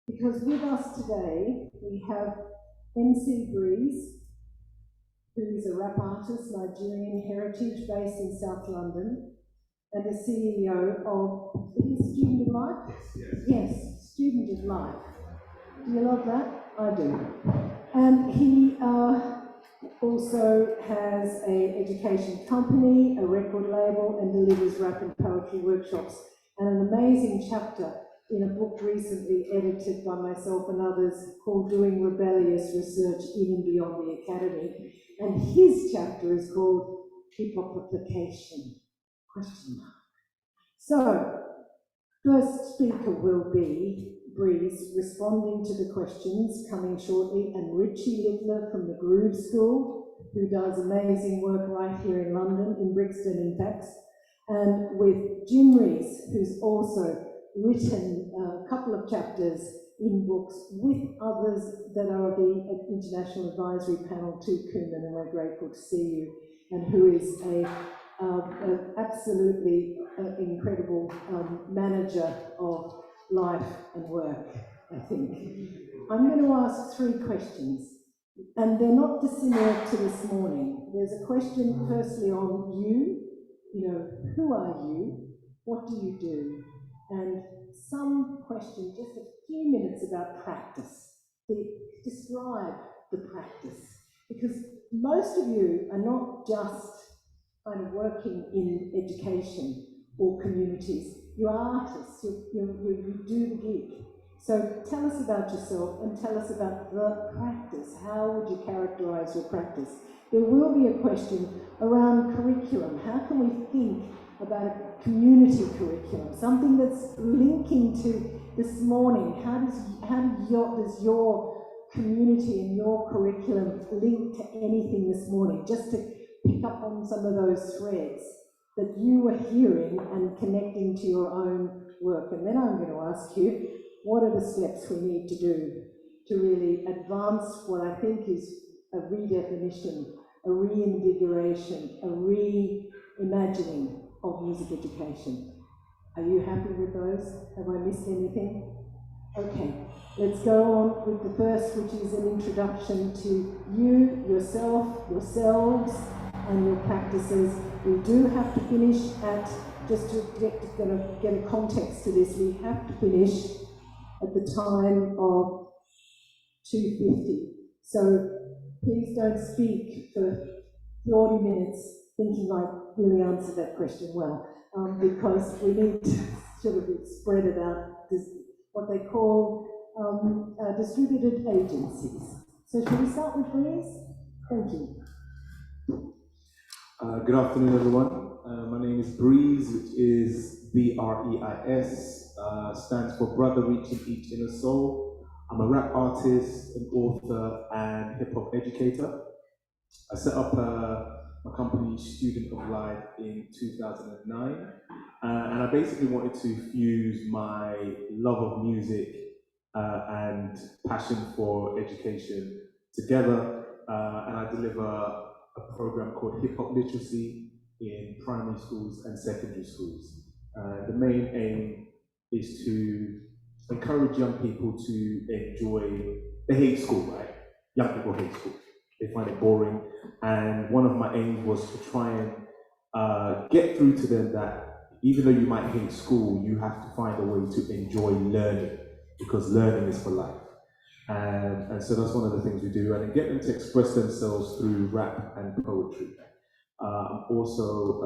because with us today we have MC BREIS, who is a rap artist, Nigerian heritage based in South London, and the CEO of, is he Student of Life? Yes, Student of Life. Do you love that? I do. And he also has an education company, a record label, and delivers rap and poetry workshops, and an amazing chapter in a book recently edited by myself and others called Doing Rebellious Research in and Beyond the Academy. And his chapter is called Hip-Hopification, ? So, first speaker will be BREIS, responding to the questions coming shortly, and Richie Littler from the Grooveschool, who does amazing work right here in London, in Brixton in fact, and with Jim Reiss, who's also written a couple of chapters in books with others that are the International Advisory Panel to CUMiN, and we're grateful to see you, and who is an absolutely incredible manager of life and work, I think. I'm going to ask 3 questions, and they're not dissimilar to this morning. There's a question firstly on you know, who are you, what do you do, and some question, just a few minutes about practice. Describe the practice, because most of you are not just kind of working in education or communities. You are artists, you do the gig. So tell us about yourself and tell us about the practice. How would you characterize your practice? There will be a question around curriculum. How can we think about a community curriculum, something that's linking to this morning? How does your community and your curriculum link to anything this morning? Just to pick up on some of those threads that you were hearing and connecting to your own work. And then I'm going to ask you, what are the steps we need to do to really advance what I think is a redefinition, a reinvigoration, a reimagining of music education? Are you happy with those? Have I missed anything? Okay, let's go on with the first, which is an introduction to you, yourself, yourselves, and your practices. We do have to finish at, just to get a context to this, we have to finish at the time of 2:50. So please don't speak for 40 minutes thinking I really answered that question well, because we need to sort of spread it out, this, what they call distributed agencies. So shall we start with BREIS? Thank you. Good afternoon, everyone. My name is BREIS, which is B-R-E-I-S, stands for Brother Reaching Each Inner Soul. I'm a rap artist, an author, and hip-hop educator. I set up a company, Student of Life, in 2009, and I basically wanted to fuse my love of music and passion for education together, and I deliver a program called Hip Hop Literacy in primary schools and secondary schools. The main aim is to encourage young people to enjoy, they hate school, right? Young people hate school. They find it boring. And one of my aims was to try and get through to them that even though you might hate school, you have to find a way to enjoy learning, because learning is for life. And so that's one of the things we do, and then get them to express themselves through rap and poetry. I'm also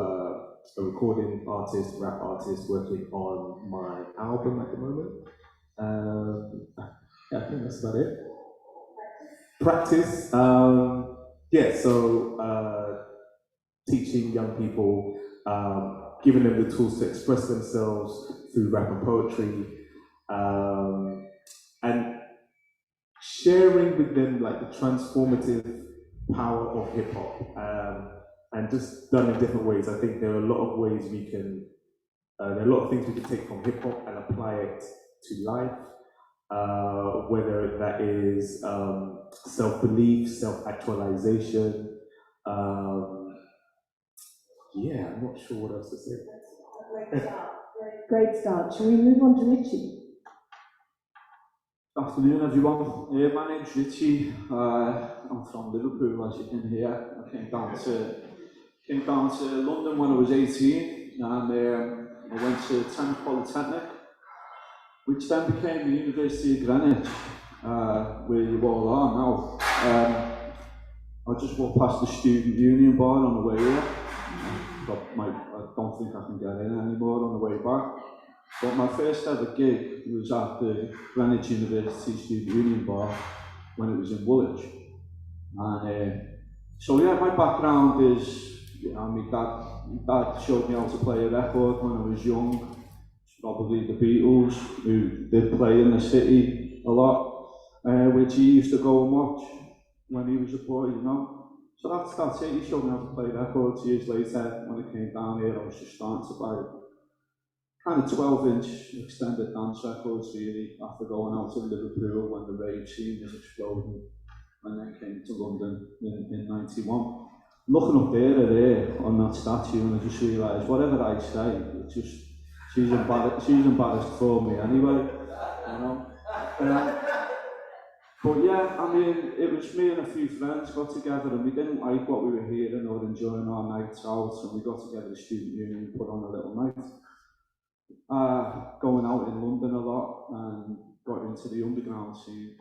a recording artist, rap artist, working on my album at the moment. Yeah, I think that's about it. Practice, teaching young people, giving them the tools to express themselves through rap and poetry, and sharing with them like the transformative power of hip hop, and just done in different ways. I think there are a lot of ways we can, there are a lot of things we can take from hip hop and apply it to life, whether that is self-belief, self-actualization. Yeah, I'm not sure what else to say. Great start. Great start. Shall we move on to Richie? Good afternoon, everyone. My name's Richie. I'm from Liverpool, as you can hear. I came down to London when I was 18, and I went to Thames Polytechnic, which then became the University of Greenwich, where you all are now. I just walked past the Student Union bar on the way here. I don't think I can get in anymore on the way back. But my first ever gig was at the Greenwich University Student Union bar when it was in Woolwich. And so yeah, my background is, my dad showed me how to play a record when I was young. It's probably the Beatles, who did play in the city a lot, which he used to go and watch when he was a boy, you know. So that's it. He showed me how to play records. Years later, when I came down here, I was just starting to buy kind of 12-inch extended dance records, really, after going out to Liverpool when the rave scene was exploding, and then came to London in 91. Looking up there on that statue, and I just realised, whatever I say, it's just, she's embarrassed for me anyway, you know. But yeah, I mean, it was me and a few friends got together, and we didn't like what we were hearing or enjoying our nights out, so we got together the Student Union and put on a little night. Going out in London a lot, and got into the underground scene,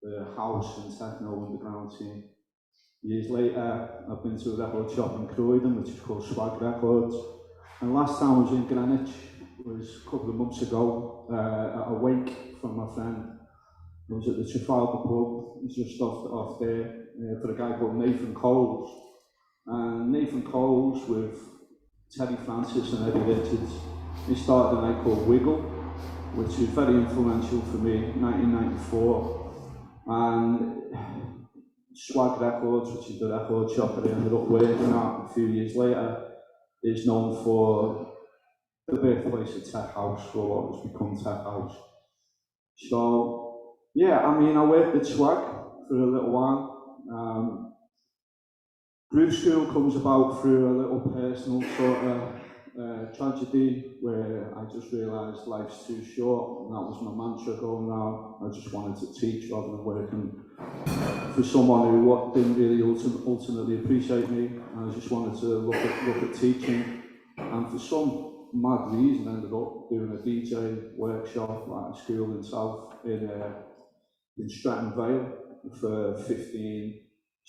the house and techno underground scene. Years later, I've been to a record shop in Croydon, which is called Swag Records. And last time I was in Greenwich was a couple of months ago, at a wake from my friend. I was at the Trafalgar pub, just off there, for a guy called Nathan Coles. And Nathan Coles with Terry Francis and Eddie Richards, he started a night called Wiggle, which was very influential for me, 1994. And Swag Records, which is the record shop that I ended up working at a few years later, is known for the birthplace of Tech House, or what has become Tech House. So, yeah, I mean, I worked at Swag for a little while. Grooveschool comes about through a little personal sort of tragedy where I just realised life's too short, and that was my mantra going around. I just wanted to teach rather than working for someone who didn't really ultimately appreciate me. I just wanted to look at teaching, and for some mad reason ended up doing a DJ workshop at a school in South in Stratton Vale for 10,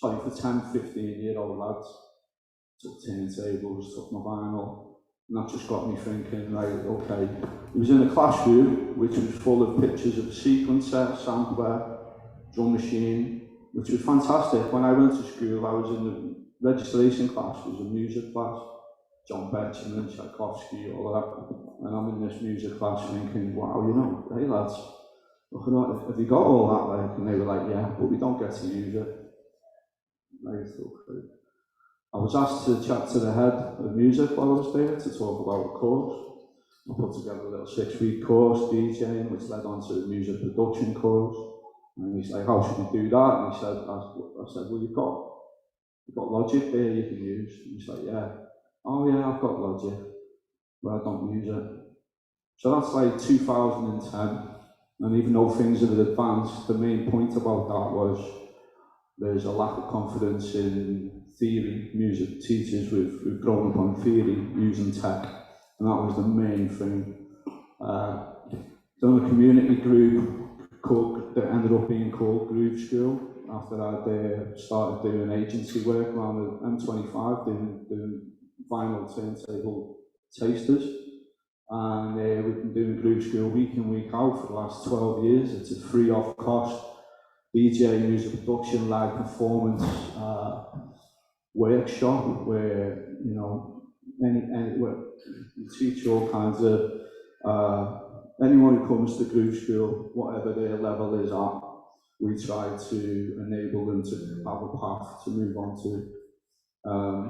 15-year-old lads. Took turntables, took my vinyl, and that just got me thinking, right, okay. It was in a classroom which was full of pictures of a sequencer, sampler, drum machine, which was fantastic. When I went to school, I was in the registration class, it was a music class, John Betjeman, Tchaikovsky, all of that, and I'm in this music class thinking, wow, you know, hey lads, look at that, have you got all that, like? And they were like, yeah, but we don't get to use it. I was asked to chat to the head of music while I was there to talk about a course. I put together a little 6-week course, DJing, which led on to a music production course. And he's like, how should we do that? And I said, well, you've got Logic there you can use. And he's like, yeah. Oh yeah, I've got Logic, but I don't use it. So that's like 2010. And even though things have advanced, the main point about that was there's a lack of confidence in theory, music teachers who've grown up on theory using tech, and that was the main thing. Done a community group that ended up being called Grooveschool after I'd started doing agency work around the M25, doing vinyl turntable tasters, and we've been doing Grooveschool week in, week out for the last 12 years. It's a free of cost DJ, music production, live performance workshop where, you know, where you teach all kinds of, anyone who comes to Grooveschool, whatever their level is at, we try to enable them to have a path to move on to.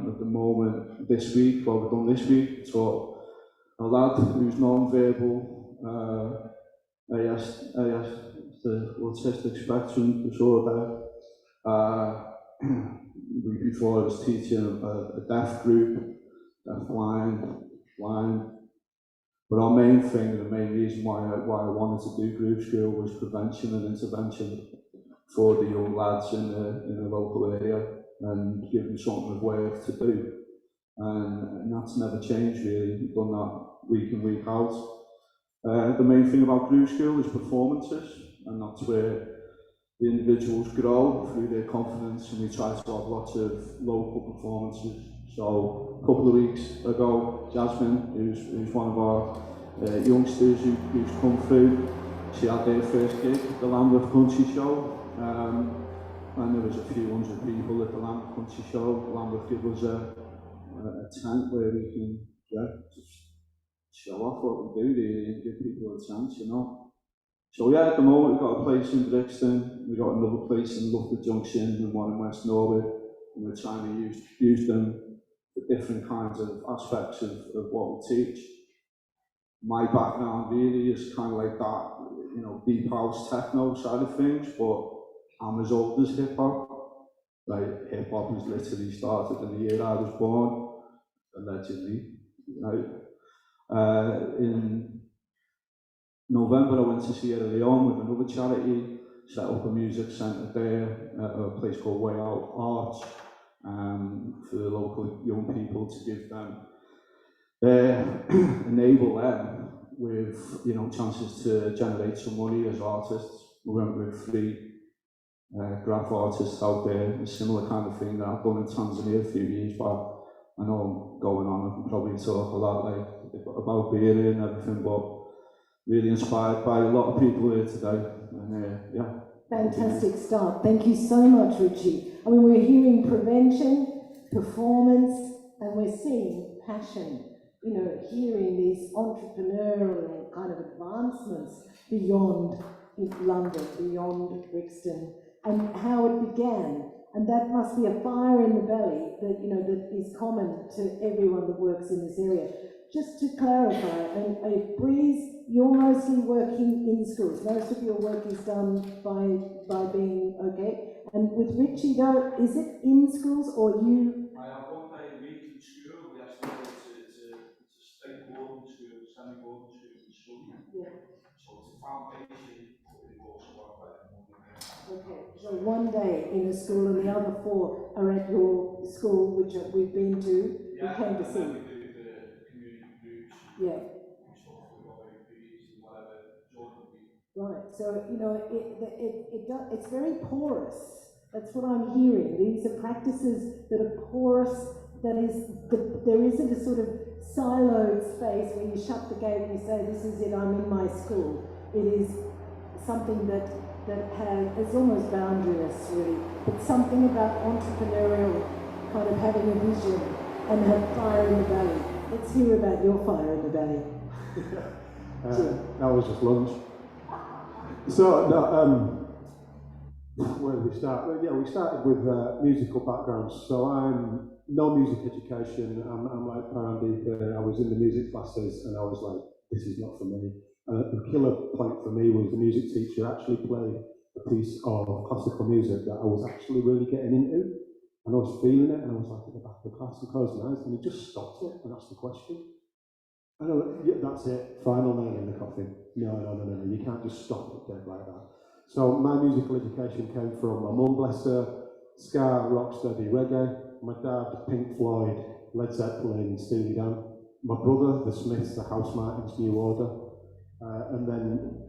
At the moment, this week, what we've done this week, taught a lad who's non-verbal, the autistic spectrum disorder. Before I was teaching a deaf group, deaf blind, But our main thing and the main reason why I wanted to do Grooveschool was prevention and intervention for the young lads in the local area and give them something of work to do. And that's never changed really. We've done that week in, week out. The main thing about Grooveschool is performances, and that's where the individuals grow through their confidence, and we try to have lots of local performances. So a couple of weeks ago, Jasmine, who's one of our youngsters who's come through, she had their first gig at the Lambeth Country Show, and there was a few hundred people at the Lambeth Country Show. Lambeth gave us a tent where we can just show off what we do really and give people a chance, you know. So yeah, at the moment we've got a place in Brixton, we've got another place in Loughborough Junction and one in West Norwood, and we're trying to use them for different kinds of aspects of what we teach. My background really is kind of like that, you know, deep house techno side of things, but I'm as old as hip hop. Like, hip hop was literally started in the year I was born, allegedly. Right? In November, I went to Sierra Leone with another charity, set up a music centre there at a place called Way Out Arts for the local young people to give them, enable them with, you know, chances to generate some money as artists. We went with 3 graph artists out there, a similar kind of thing that I've done in Tanzania a few years back. I know I'm going on, I can probably talk a lot like about beer and everything, but really inspired by a lot of people here today, and yeah. Fantastic start. Thank you so much, Richie. I mean, we're hearing prevention, performance, and we're seeing passion. You know, hearing these entrepreneurial kind of advancements beyond London, beyond Brixton, and how it began. And that must be a fire in the belly that, you know, that is common to everyone that works in this area. Just to clarify, and BREIS, you're mostly working in schools. Most of your work is done by being okay. And with Richie though, is it in schools or you? I have 1 day a week in school. We actually go to state boarding school, semi-boarding school and study. Yeah. So it's a foundation, but we also have that. Okay, so 1 day in a school and the other 4 are at your school, which we've been to, we came to see. We do the community groups. Yeah. Stuff with other BREIS and whatever during the week. Right, so, you know, it's very porous. That's what I'm hearing. These are practices that are porous, that is, there isn't a sort of siloed space where you shut the gate and you say, this is it, I'm in my school. It is something that it's almost boundaryless, really. But something about entrepreneurial, kind of having a vision and have fire in the belly. Let's hear about your fire in the belly. That was just lunch. So, no, where did we start? Well, yeah, we started with musical backgrounds. So I'm no music education. I'm like Paramdeep. I was in the music classes and I was like, this is not for me. The killer point for me was the music teacher actually played a piece of classical music that I was actually really getting into, and I was feeling it, and I was like at the back of the class and closed my eyes, and he just stopped it and asked the question. I know, yeah, that's it, final nail in the coffin. No, you can't just stop it dead like that. So my musical education came from my mum, bless her, ska, rocksteady, reggae, my dad, Pink Floyd, Led Zeppelin, Steely Dan, my brother, the Smiths, the House Martins, New Order. And then,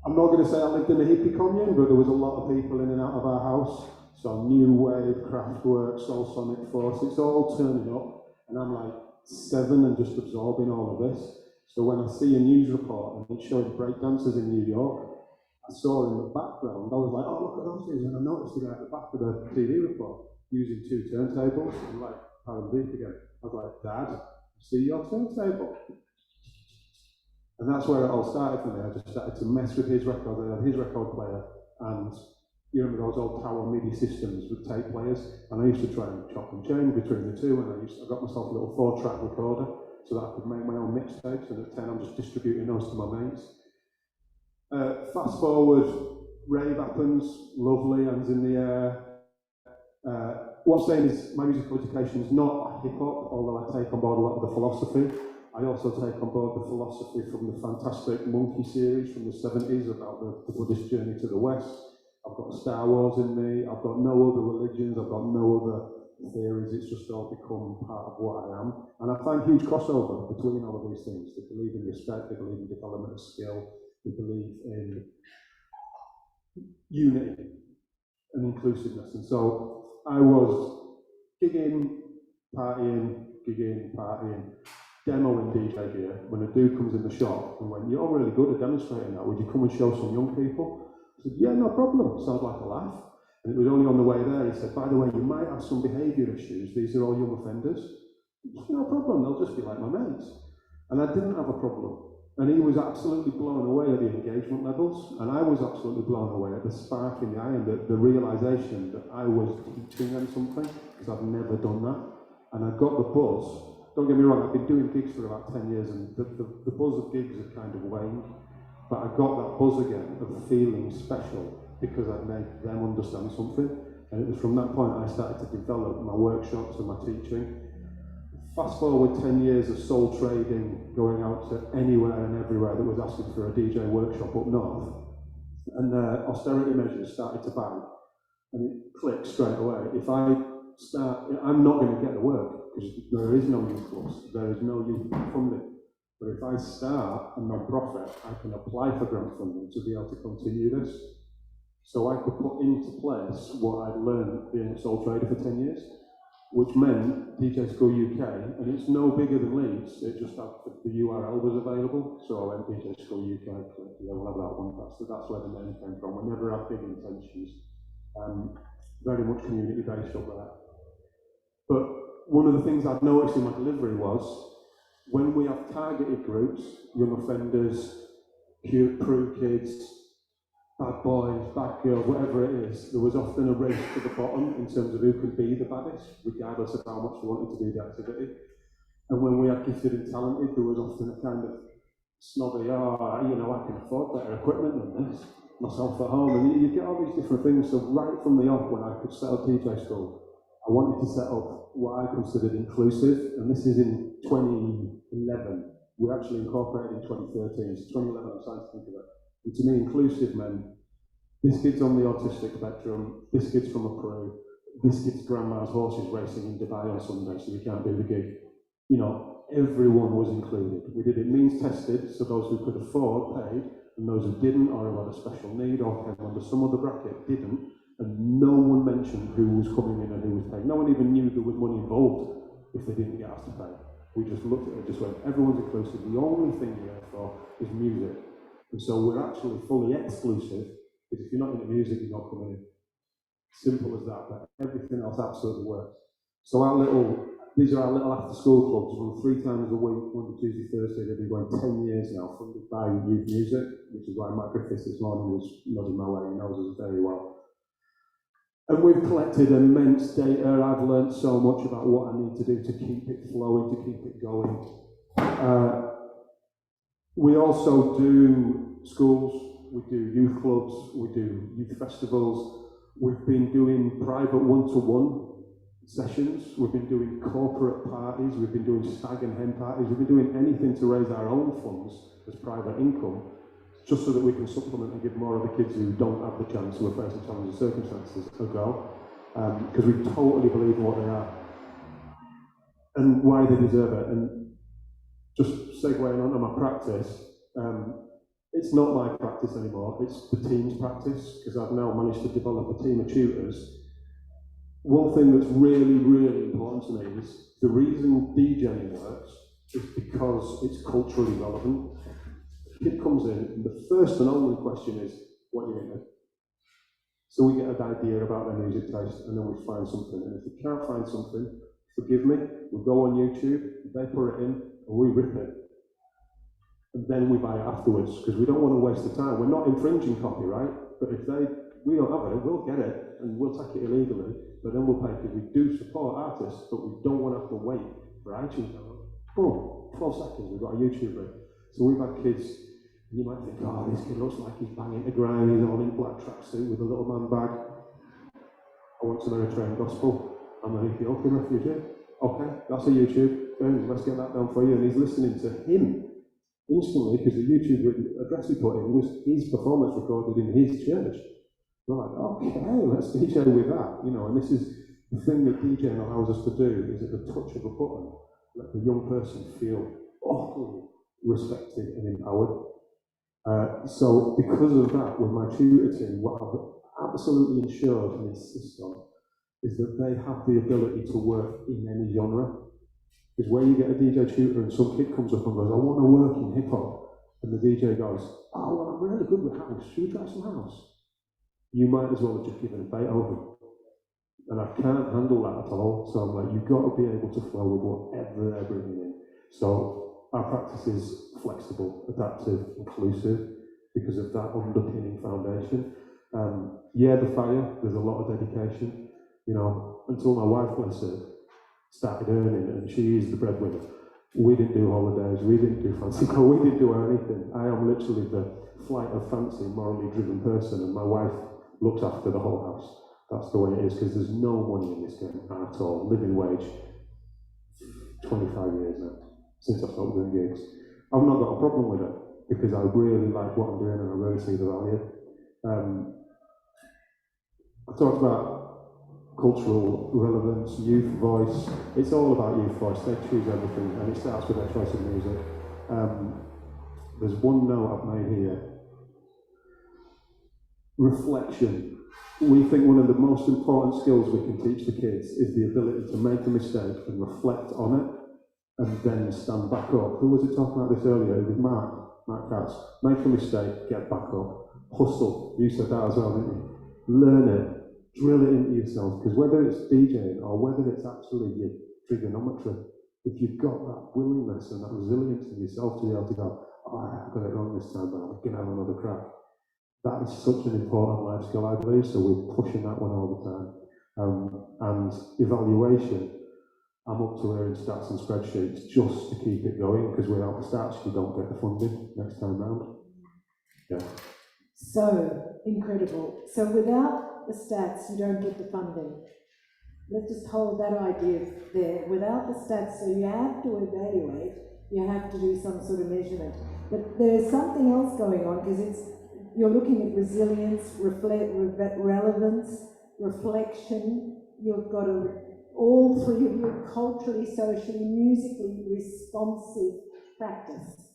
I'm not going to say I lived in a hippie commune, but there was a lot of people in and out of our house. So New Wave, Kraftwerk, Soul Sonic Force, it's all turning up. And I'm like 7 and just absorbing all of this. So when I see a news report and it showed breakdancers in New York, I saw in the background, I was like, oh, look at those things. And I noticed the guy at the back of the TV report using 2 turntables. I'm like, Paramdeep again. I was like, Dad, see your turntable. And that's where it all started for me. I just started to mess with his record. I had his record player, and you remember those old Tower MIDI systems with tape players? And I used to try and chop and change between the two, and I got myself a little 4-track recorder so that I could make my own mixtapes, and at 10 I'm just distributing those to my mates. Fast forward, rave happens, lovely, hands in the air. What I'm saying is my musical education is not hip-hop, although I take on board a lot of the philosophy. I also take on board the philosophy from the fantastic Monkey series from the 70s about the Buddhist journey to the West. I've got Star Wars in me, I've got no other religions, I've got no other theories, it's just all become part of what I am. And I find huge crossover between all of these things. They believe in respect, they believe in development of skill, they believe in unity and inclusiveness. And so I was gigging, partying, demoing DJ gear when a dude comes in the shop and went, "You're really good at demonstrating that, would you come and show some young people?" I said, "Yeah, no problem." Sounds like a laugh. And it was only on the way there, he said, "By the way, you might have some behaviour issues, these are all young offenders." "No problem, they'll just be like my mates." And I didn't have a problem. And he was absolutely blown away at the engagement levels, and I was absolutely blown away at the spark in the eye and the realisation that I was teaching them something, because I've never done that. And I got the buzz. Don't get me wrong, I've been doing gigs for about 10 years and the buzz of gigs had kind of waned, but I got that buzz again of feeling special because I'd made them understand something. And it was from that point I started to develop my workshops and my teaching. Fast forward 10 years of soul trading, going out to anywhere and everywhere that was asking for a DJ workshop up north, and austerity measures started to bite, and it clicked straight away. If I start, I'm not going to get the work, because there is no youth clubs, there is no youth funding. But if I start a non-profit, I can apply for grant funding to be able to continue this. So I could put into place what I'd learned being a sole trader for 10 years, which meant DJ School UK, and it's no bigger than Leeds, it just had the URL was available, so I went DJ School UK, clicked, yeah, we'll have that one, that's where the name came from. We never had big intentions, very much community-based up there. But one of the things I've noticed in my delivery was, when we have targeted groups, young offenders, prude kids, bad boys, bad girls, whatever it is, there was often a race to the bottom in terms of who could be the baddest, regardless of how much they wanted to do the activity. And when we had gifted and talented, there was often a kind of snobby, I can afford better equipment than this, myself at home, and you get all these different things. So right from the off, when I could set up DJ School, I wanted to set up what I considered inclusive, and this is in 2011. We actually incorporated in 2013, so 2011 I'm starting to think of it. And to me, inclusive meant, this kid's on the autistic spectrum, this kid's from a Peru, this kid's grandma's horses racing in Dubai on Sunday, so we can't do the gig. You know, everyone was included. We did it means tested, so those who could afford paid, and those who didn't, or who had a special need, or came under some other bracket, didn't. And no one mentioned who was coming in and who was paying. No one even knew there was money involved if they didn't get asked to pay. We just looked at it and just went, everyone's inclusive. The only thing you're here for is music. And so we're actually fully exclusive, because if you're not into music, you're not coming in. Simple as that, but everything else absolutely works. So these are our little after-school clubs, run 3 times a week, Monday, Tuesday, Thursday. They've been going 10 years now, funded by youth music, which is why Mike Griffiths this morning was nodding my way. He knows us very well. And we've collected immense data. I've learned so much about what I need to do to keep it flowing, to keep it going. We also do schools, we do youth clubs, we do youth festivals. We've been doing private one-to-one sessions. We've been doing corporate parties. We've been doing stag and hen parties. We've been doing anything to raise our own funds as private income, just so that we can supplement and give more of the kids who don't have the chance, who are facing challenging circumstances, a go. Because we totally believe in what they are and why they deserve it. And just segueing onto my practice, it's not my practice anymore, it's the team's practice, because I've now managed to develop a team of tutors. One thing that's really, really important to me is the reason DJing works is because it's culturally relevant. Kid comes in, and the first and only question is, what are you into? So we get an idea about their music taste, and then we find something. And if we can't find something, forgive me, we go on YouTube, they put it in, and we rip it. And then we buy it afterwards, because we don't want to waste the time. We're not infringing copyright, but if we don't have it, we'll get it, and we'll take it illegally, but then we'll pay, because we do support artists, but we don't want to have to wait for iTunes. Boom, 12 seconds, we've got a YouTuber. So we've had kids. You might think, oh, this kid looks like he's banging to grind, he's all in black tracksuit with a little man bag. I want some Eritrean gospel. I'm an Ethiopian refugee. Okay, that's a YouTube. let's get that done for you. And he's listening to him instantly, because the YouTube address he put in was his performance recorded in his church. We're like, okay, let's DJ with that, you know. And this is the thing that DJing allows us to do, is at the touch of a button, let the young person feel utterly respected and empowered. So because of that, with my tutor team, what I've absolutely ensured in this system is that they have the ability to work in any genre. Because where you get a DJ tutor and some kid comes up and goes, I want to work in hip hop, and the DJ goes, oh, well, I'm really good with house, should we try some house? You might as well have just given a Beethoven. And I can't handle that at all. So I'm like, you've got to be able to flow with whatever they're bringing in. So our practice is flexible, adaptive, inclusive, because of that underpinning foundation. The fire, there's a lot of dedication. You know, until my wife, bless her, started earning, and she is the breadwinner. We didn't do holidays, we didn't do fancy clothes, we didn't do anything. I am literally the flight of fancy, morally driven person, and my wife looks after the whole house. That's the way it is, because there's no money in this game at all. Living wage, 25 years now, since I started doing gigs. I've not got a problem with it, because I really like what I'm doing and I really see the value. I talked about cultural relevance, youth voice. It's all about youth voice. They choose everything, and it starts with their choice of music. There's one note I've made here. Reflection. We think one of the most important skills we can teach the kids is the ability to make a mistake and reflect on it, and then stand back up. Who was it talking about this earlier? It was Mark Katz. Make a mistake, get back up. Hustle. You said that as well, didn't you? Learn it. Drill it into yourself, because whether it's DJing or whether it's actually your trigonometry, if you've got that willingness and that resilience in yourself to be able to go, oh, I got it wrong this time, but I'm going to have another crack. That is such an important life skill, I believe, so we're pushing that one all the time. And evaluation, I'm up to wearing stats and spreadsheets just to keep it going, because without the stats, you don't get the funding next time round. Yeah. So incredible. So without the stats, you don't get the funding. Let's just hold that idea there. Without the stats, so you have to evaluate, you have to do some sort of measurement. But there's something else going on, because you're looking at resilience, relevance, reflection. You've got all three of you culturally, socially, musically responsive practice.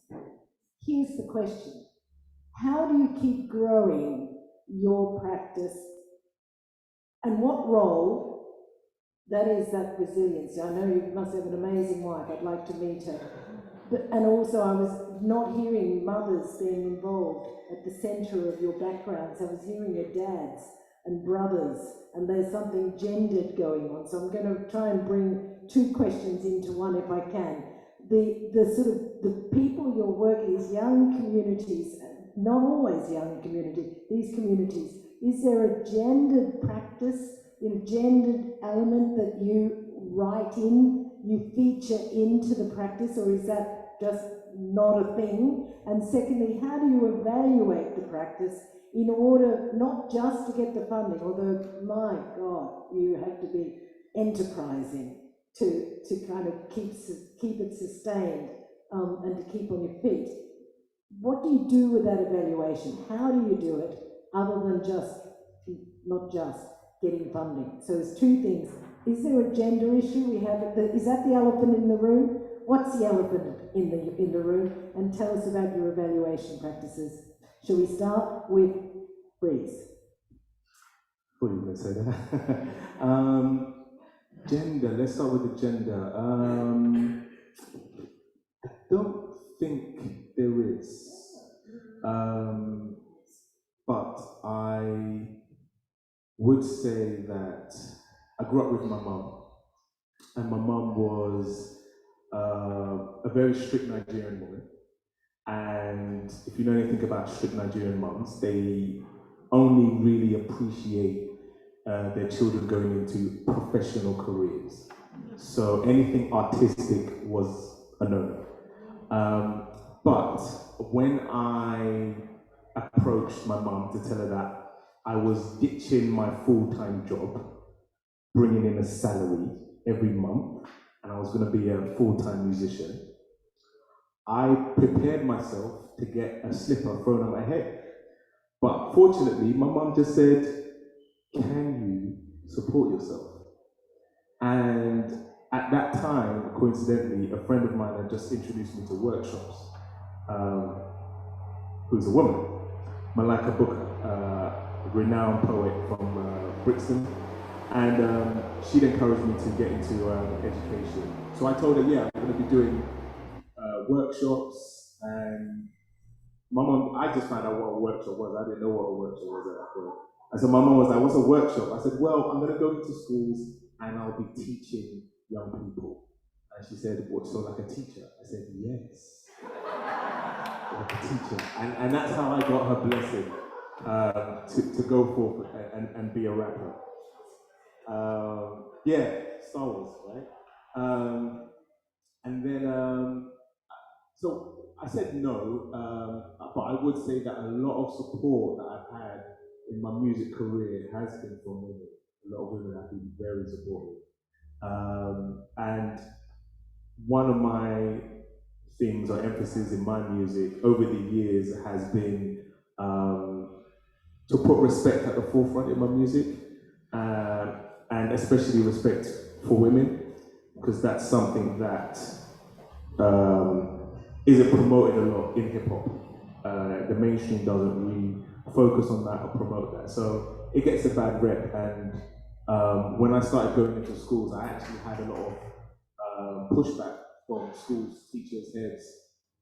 Here's the question. How do you keep growing your practice, and what role, that is that resilience. I know you must have an amazing wife, I'd like to meet her. And also I was not hearing mothers being involved at the centre of your backgrounds. I was hearing your dads and brothers, and there's something gendered going on. So I'm going to try and bring two questions into one if I can. The sort of the people you're working, these young communities, not always young community, these communities, is there a gendered practice, a gendered element that you write in, you feature into the practice, or is that just not a thing? And secondly, how do you evaluate the practice in order not just to get the funding, although, my God, you have to be enterprising to kind of keep it sustained and to keep on your feet. What do you do with that evaluation? How do you do it other than not just getting funding? So there's two things. Is there a gender issue? Is that the elephant in the room? What's the elephant in the room? And tell us about your evaluation practices. Shall we start with BREIS? What are you going to say there? Gender, let's start with the gender. I don't think there is. But I would say that I grew up with my mum, and my mum was a very strict Nigerian woman. And if you know anything about strict Nigerian mums, they only really appreciate their children going into professional careers. So anything artistic was a no. But when I approached my mum to tell her that I was ditching my full-time job, bringing in a salary every month, and I was going to be a full-time musician, I prepared myself to get a slipper thrown on my head. But fortunately, my mum just said, can you support yourself? And at that time, coincidentally, a friend of mine had just introduced me to workshops, who's a woman, Malika Booker, a renowned poet from Brixton. And she'd encouraged me to get into education. So I told her, yeah, I'm going to be doing workshops. And my mum, I just found out what a workshop was. I didn't know what a workshop was at that point. And so my mum was like, what's a workshop? I said, well, I'm going to go into schools and I'll be teaching young people. And she said, what, so like a teacher? I said, yes, like a teacher. And that's how I got her blessing to go forth and be a rapper. Yeah, Star Wars, right? And then, so I said no, but I would say that a lot of support that I've had in my music career has been from women. A lot of women have been very supportive. And one of my things or emphasis in my music over the years has been to put respect at the forefront in my music, and especially respect for women, because that's something that isn't promoted a lot in hip hop. The mainstream doesn't really focus on that or promote that, so it gets a bad rep. And when I started going into schools, I actually had a lot of pushback from schools, teachers, heads,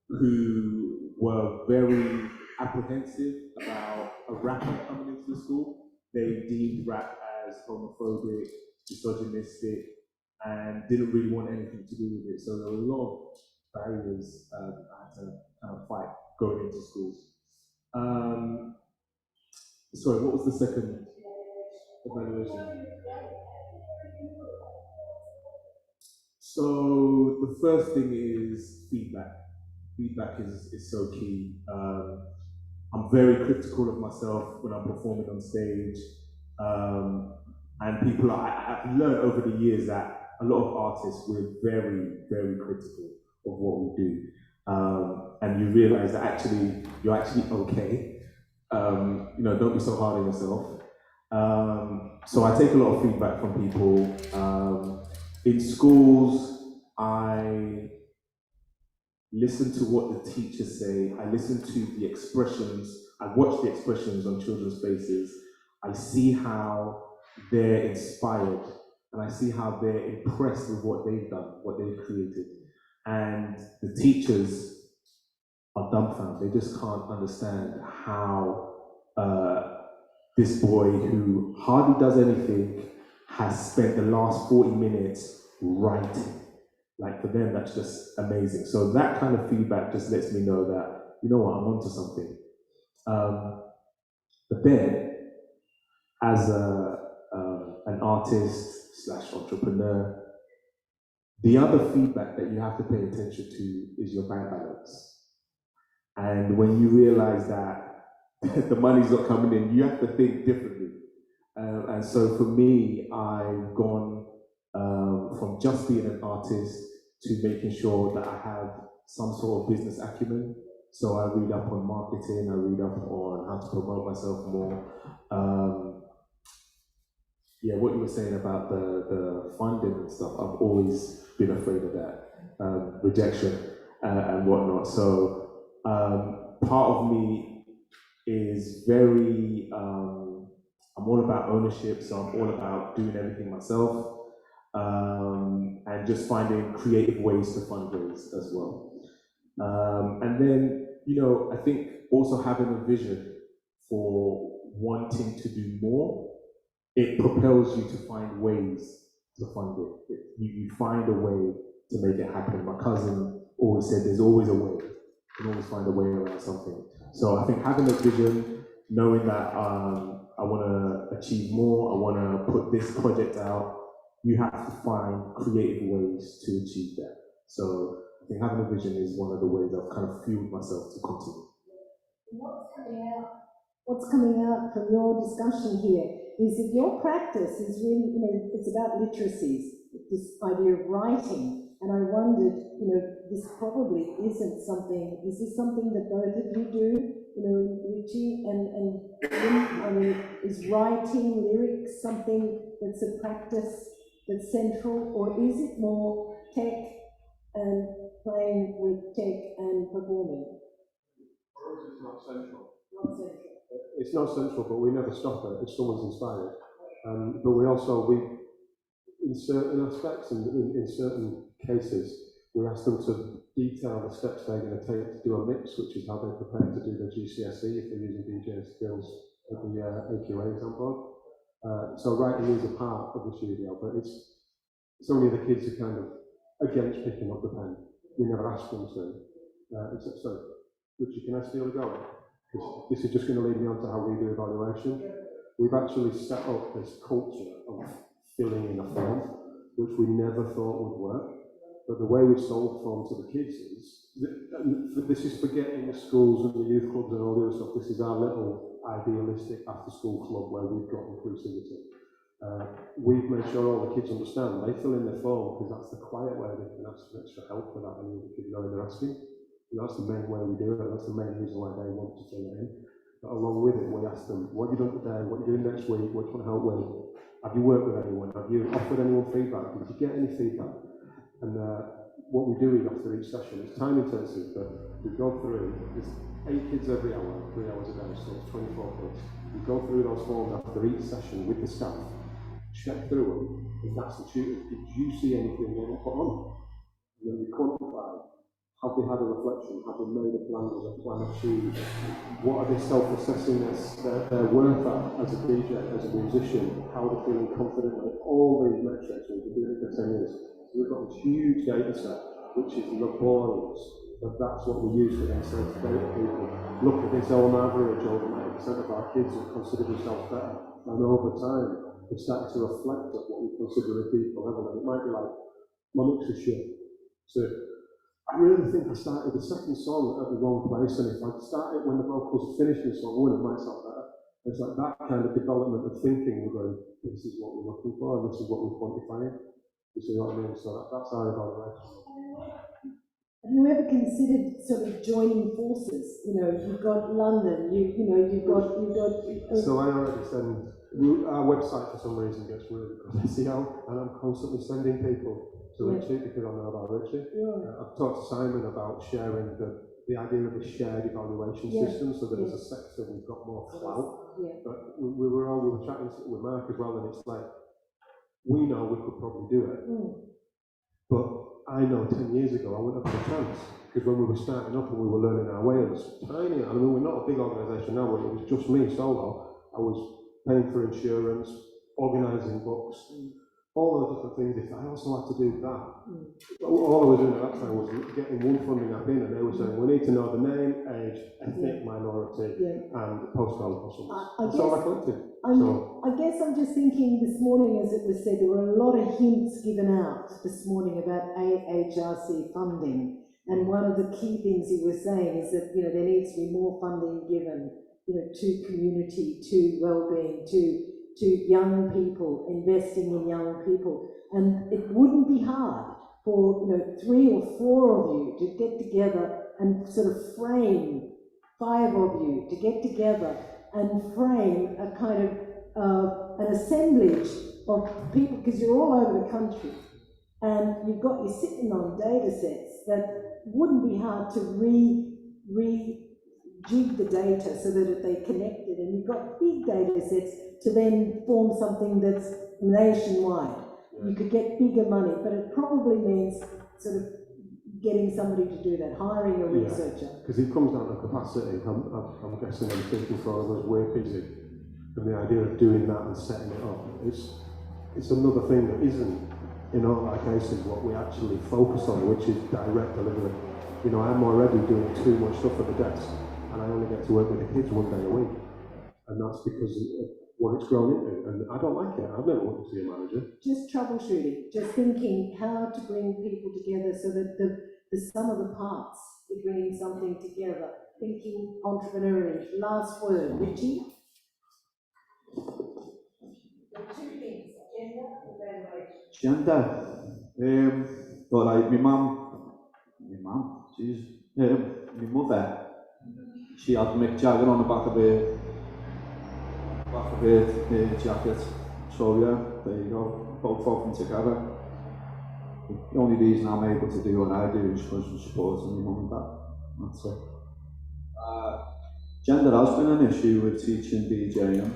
who were very apprehensive about a rapper coming into the school. They deemed rap as homophobic, misogynistic, and didn't really want anything to do with it. So there were a lot of barriers I had to kind of fight going into schools. Sorry, what was the second evaluation? So the first thing is feedback. Feedback is so key. I'm very critical of myself when I'm performing on stage. And people, I've learned over the years that a lot of artists, we're very, very critical of what we do. And you realize that actually, you're actually okay. Don't be so hard on yourself. So I take a lot of feedback from people. In schools, I listen to what the teachers say. I listen to the expressions. I watch the expressions on children's faces. I see how they're inspired, and I see how they're impressed with what they've done, what they've created. And the teachers are dumbfounded. They just can't understand how this boy, who hardly does anything, has spent the last 40 minutes writing. Like, for them, that's just amazing. So that kind of feedback just lets me know that, you know what, I'm onto something. But then, as an artist / entrepreneur, the other feedback that you have to pay attention to is your bank balance. And when you realize that the money's not coming in, you have to think differently. And so for me, I've gone from just being an artist to making sure that I have some sort of business acumen. So I read up on marketing, I read up on how to promote myself more. Yeah, what you were saying about the funding and stuff, I've always been afraid of that, rejection and whatnot. So part of me is very, I'm all about ownership, so I'm all about doing everything myself, and just finding creative ways to fundraise as well. And then, I think also having a vision for wanting to do more, it propels you to find ways to fund it. You find a way to make it happen. My cousin always said there's always a way. You can always find a way around something. So I think having a vision, knowing that I want to achieve more, I want to put this project out, you have to find creative ways to achieve that. So I think having a vision is one of the ways I've kind of fueled myself to continue. What's coming out from your discussion here is that your practice is really, it's about literacies. this idea of writing, and I wondered, you know, this probably isn't something, is this something that both of you do, you know, Richie and Lynn? I mean, is writing lyrics something that's a practice that's central, or is it more tech and playing with tech and performing? For us, it's not central. Not central. It's not central, but we never stop it if someone's inspired. But we in certain aspects and in certain cases, we ask them to detail the steps they're going to take to do a mix, which is how they prepare to do their GCSE if they're using DJ skills with the AQA exam board. So writing is a part of the studio, but it's only the kids who kind of against picking up the pen. We never ask them to. Sorry, Richie, can I steal the going? Because this is just going to lead me on to how we do evaluation. We've actually set up this culture of filling in a form, which we never thought would work. But the way we've sold form to the kids is, this is forgetting the schools and the youth clubs and all the other stuff. This is our little idealistic after-school club where we've got inclusivity. We've made sure all the kids understand they fill in their form because that's the quiet way they can ask for extra help without any of the kids knowing they're asking. And that's the main way we do it, and that's the main reason why they want to fill it in. But along with it, we ask them, what have you done today, what are you doing next week, what do you want to help with? Have you worked with anyone? Have you offered anyone feedback? Did you get any feedback? And what we do is after each session, it's time intensive, but we go through, there's 8 kids every hour, 3 hours a day, so it's 24 kids. We go through those forms after each session with the staff, check through them, if that's the tutor, did you see anything they want put on? And then we quantify, have they had a reflection, have they made a plan, was a plan achieved? What are they self-assessing their worth at as a DJ, as a musician, how they're feeling confident, like all these metrics, we've been doing it for 10 years. So we've got this huge data set, which is laborious, but that's what we use to then say to data people, look at this on average, over 90% of our kids have considered themselves better, and over time, it's starting to reflect at what we consider a deeper level, and it might be like, my mix is shit. So I really think I started the second song at the wrong place, and if I'd started when the vocals finished in song 1, it might sound better. It's like that kind of development of thinking, we're going, this is what we're looking for, and this is what we're quantifying. You see what I mean? So that's our evaluation. Have you ever considered sort of joining forces? You know, you've got London, you've got. So I already send, our website for some reason gets really good SEO, and I'm constantly sending people to Richie because I know about Richie. I've talked to Simon about sharing the idea of a shared evaluation system so that as a sector we've got more clout. But we were chatting with Mark as well, and it's like, we know we could probably do it. But I know 10 years ago I wouldn't have had a chance, because when we were starting up and we were learning our way, it was tiny. I mean, we're not a big organisation now, but it was just me solo. I was paying for insurance, organising books, all those different things. If I also had to do that, all I was doing at that time was getting one funding app in, and they were saying, we need to know the name, age, ethnic minority, and postcode or something. That's all I collected. I guess I'm just thinking this morning, as it was said, there were a lot of hints given out this morning about AHRC funding. And one of the key things he was saying is that, you know, there needs to be more funding given, you know, to community, to well-being, to young people, investing in young people. And it wouldn't be hard for, you know, 3 or 4 of you to get together and sort of frame, 5 of you to get together and frame a kind of an assemblage of people, because you're all over the country, and you're sitting on data sets that wouldn't be hard to jig the data so that they connected, and you've got big data sets to then form something that's nationwide. You could get bigger money, but it probably means sort of getting somebody to do that, hiring a researcher. Because it comes down to capacity. I'm guessing I'm thinking for all of us, we're busy. And the idea of doing that and setting it up, it's another thing that isn't, in all our cases, what we actually focus on, which is direct delivery. You know, I'm already doing too much stuff at the desk, and I only get to work with the kids 1 day a week. And that's because of what it's grown into, and I don't like it. I've never wanted to be a manager. Just troubleshooting, just thinking how to bring people together so that the sum of the parts is bringing something together. Thinking entrepreneurially. Last word, Richie? There are 2 things. Gender. But like my mum, jeez, my mother, she had Mick Jagger on the back of her jacket. So yeah, there you go, both of them together. The only reason I'm able to do what I do is because of supporting my mum and dad. That's it. Gender has been an issue with teaching DJing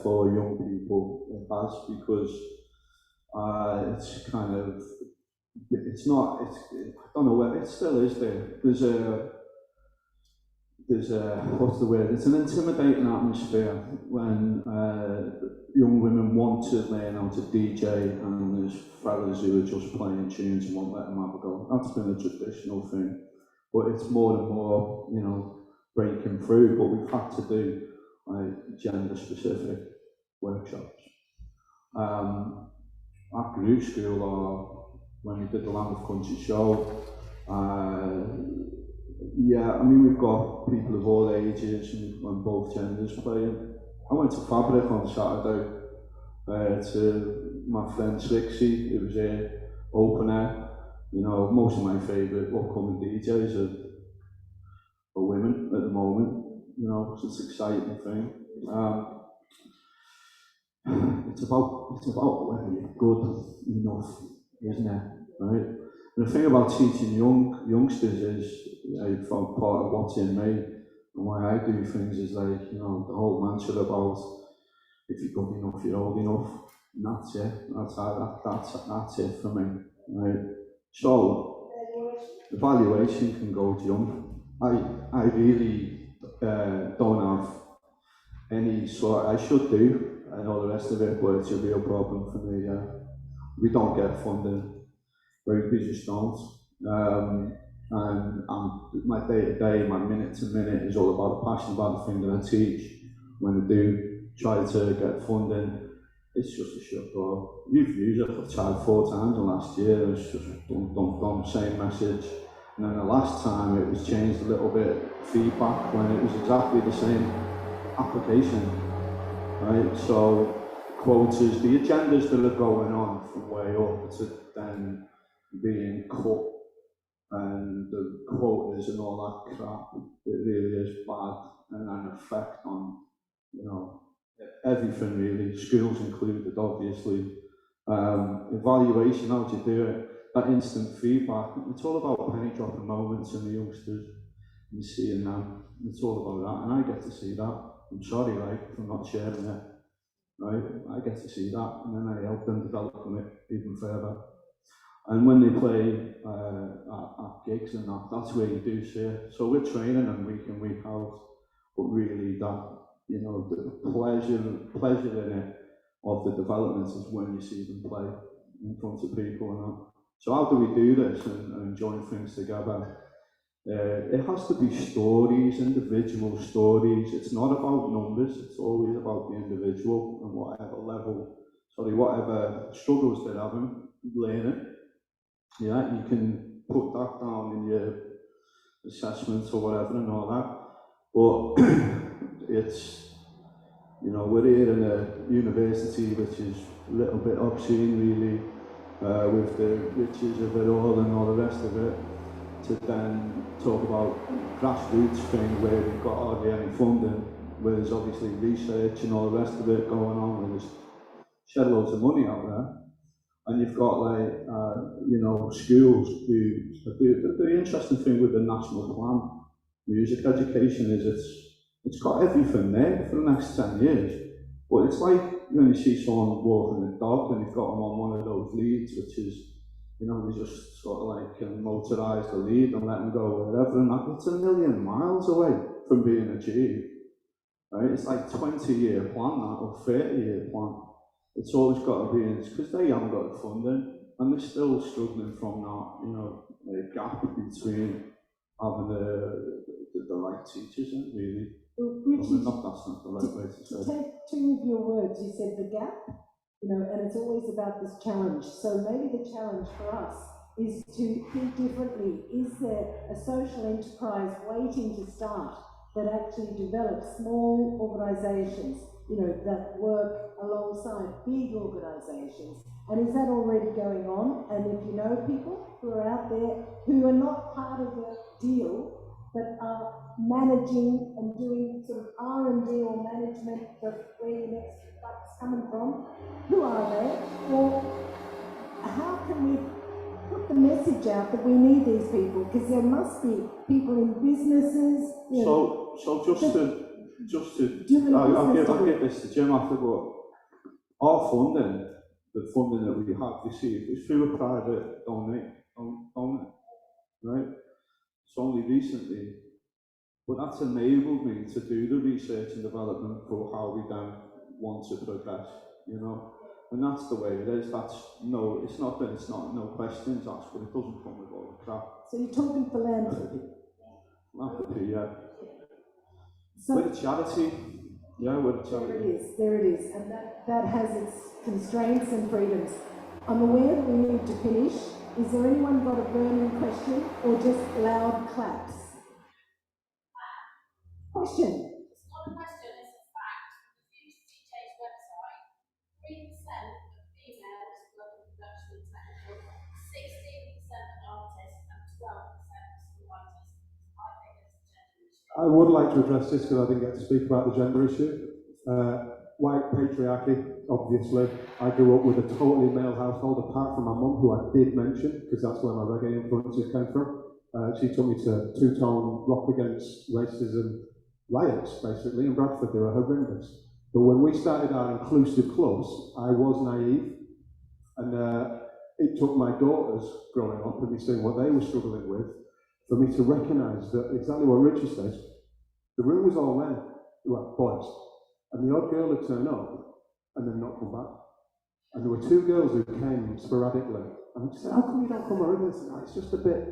for young people. It has, because it's kind of, it's not, I don't know where, it still is there. There's a, what's the word? It's an intimidating atmosphere when young women want to learn how to DJ and there's fellas who are just playing tunes and won't let them have a go. That's been a traditional thing, but it's more and more, you know, breaking through. But we've had to do like gender-specific workshops. At Grooveschool, or when we did the Land of Country show, yeah, I mean, we've got people of all ages and both genders playing. I went to Fabric on Saturday to my friend Richie. It was an opener. You know, most of my favourite upcoming DJs are women at the moment. You know, it's an exciting thing. It's about whether you're good enough, isn't it? Right? And the thing about teaching youngsters is, part of what's in me and why I do things is like, you know, the whole mantra about if you're good enough, you're old enough. And that's it. That's it for me. Right? So evaluation can go jump. I really don't have any sort. I should do. I know the rest of it, but it's a real problem for me. We don't get funding. We just don't. And my day-to-day, my minute-to-minute is all about the passion about the thing that I teach. When I do try to get funding, it's just a shut door. You've used it, I've tried 4 times in the last year, it's just done, same message. And then the last time it was changed a little bit, feedback, when it was exactly the same application. Right, so quotas, the agendas that are going on from way up to then being cut, and the quotas and all that crap, it really is bad and an effect on, you know, everything really, schools included obviously. Evaluation, how do you do it? That instant feedback, it's all about penny dropping moments in the youngsters and seeing them. It's all about that, and I get to see that. I'm sorry, like, if I'm not sharing it, right? I get to see that, and then I help them develop it even further. And when they play at gigs and that's where you do see it. So we're training them week in, week out, but really that, you know, the pleasure in it of the development is when you see them play in front of people and that. So how do we do this and join things together? It has to be stories, individual stories. It's not about numbers, it's always about the individual and whatever struggles they're having, learning. Yeah, you can put that down in your assessments or whatever and all that. But it's, you know, we're here in a university which is a little bit obscene really, with the riches of it all and all the rest of it, to then talk about grassroots thing where we've got hardly any funding, where there's obviously research and all the rest of it going on, where there's shed loads of money out there. And you've got like, you know, schools who, the interesting thing with the national plan, music education is it's got everything there for the next 10 years. But it's like when you see someone walking a dog and you've got them on one of those leads, which is, you know, they just sort of like motorise the lead and let them go wherever, and that, it's a million miles away from being achieved. Right? It's like 20-year plan, that, or 30-year plan. It's always got to be in, because they haven't got the funding, and they're still struggling from that, you know, gap between having the right teachers in, really. Well, Richie, that's not the right way to say it. To take 2 of your words, you said the gap, you know, and it's always about this challenge. So maybe the challenge for us is to think differently. Is there a social enterprise waiting to start that actually develops small organisations you know, that work alongside big organisations. And is that already going on? And if you know people who are out there who are not part of the deal, but are managing and doing sort of R&D or management of where the next buck's coming from, who are they? Or how can we put the message out that we need these people? Because there must be people in businesses. You know, So just to I'll give this to Jim after, but our funding, the funding that we have received, is through a private donor, right? It's only recently, but that's enabled me to do the research and development for how we then want to progress, you know? And that's the way it is. That's no, it's not that it's not no questions asked, but it doesn't come with all the crap. So you're talking philanthropy. Philanthropy, yeah. So We're a charity. Yeah, we're a charity. There it is, and that has its constraints and freedoms. I'm aware that we need to finish. Is there anyone got a burning question or just loud claps? Question. It's not a question, it's a fact. From the Future CJ's website, 3% of females work in production and technical, 16% artists, and 12% songwriters. I think it's a gender issue. I would like to address this because I didn't get to speak about the gender issue. White patriarchy, obviously. I grew up with a totally male household, apart from my mum, who I did mention, because that's where my reggae influences came from. She took me to two-tone rock against racism riots, basically, in Bradford. They were horrendous. But when we started our inclusive clubs, I was naive, and it took my daughters growing up and me seeing what they were struggling with for me to recognise that exactly what Richie says. The room was all men, well, boys, and the odd girl would turn up and then not come back. And there were two girls who came sporadically, and I just said, "How come you don't come over?" They said, "Oh, it's just a bit,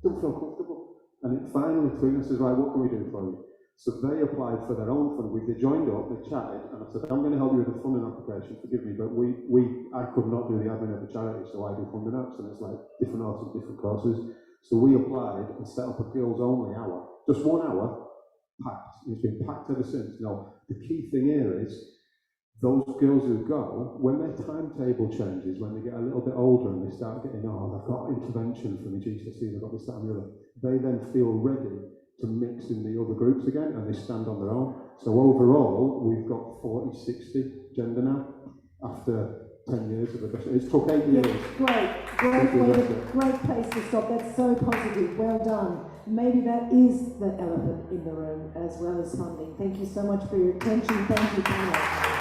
don't feel comfortable." And it finally between us says, "Right, what can we do for you?" So they applied for their own fund. They joined up, they chatted, and I said, "I'm going to help you with the funding application, forgive me, but I could not do the admin of the charity, so I do funding apps," and it's like different artists, different courses. So we applied and set up a girls only hour, just 1 hour, packed. It's been packed ever since. Now, the key thing here is, those girls who go, when their timetable changes, when they get a little bit older and they start getting, "Oh, I've got intervention from the GCSE, they've got this, that and the other," they then feel ready to mix in the other groups again, and they stand on their own. So overall, we've got 40-60 gender now, after 10 years of addressing. It took 8 years. Great place to stop. That's so positive. Well done. Maybe that is the elephant in the room as well as funding. Thank you so much for your attention. Thank you, panel.